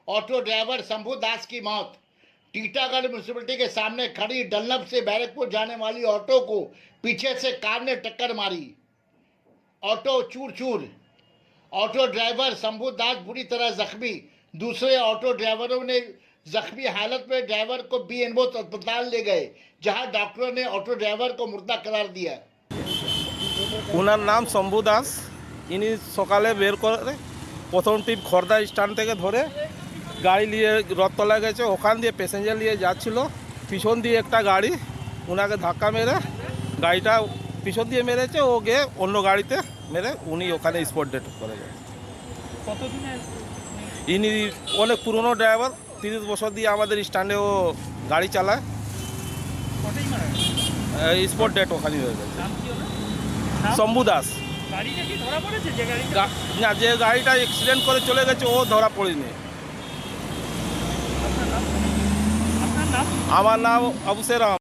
Auto driver Shambhu दास की मौत। Titagarh municipality के सामने खड़ी डल्लब से बैरकपुर जाने वाली ऑटो को पीछे से कार ने टक्कर मारी। ऑटो चूर चूर। ऑटो ड्राइवर शंभू दास बुरी तरह जख्मी। दूसरे ऑटो ड्राइवरों ने जख्मी हालत में ड्राइवर को बीएनओ अस्पताल ले गए, जहां डॉक्टरों ने ऑटो ड्राइवर को मुर्दा करार दिया। ওনার নাম শম্ভু দাস। ইনি সকালে বের করে প্রথম ট্রিপ খড়দা স্ট্যান্ড থেকে ধরে গাড়ি নিয়ে রথতলা গেছে। ওখান দিয়ে প্যাসেঞ্জার নিয়ে যাচ্ছিল, পিছন দিয়ে একটা গাড়ি ওনাকে ধাক্কা মেরে গাড়িটা পিছন দিয়ে মেরেছে। ও গিয়ে অন্য গাড়িতে মেরে উনি ওখানে স্পট ডেট করে যায়। ইনি অনেক পুরনো ড্রাইভার, 30 বছর দিয়ে আমাদের স্ট্যান্ডে ও গাড়ি চালায়। স্পট ডেট ওখানে হয়ে গেছে। শম্ভু দাস। না, যে গাড়িটা অ্যাক্সিডেন্ট করে চলে গেছে ও ধরা পড়েনি। আমার নাম আবু সেরাম।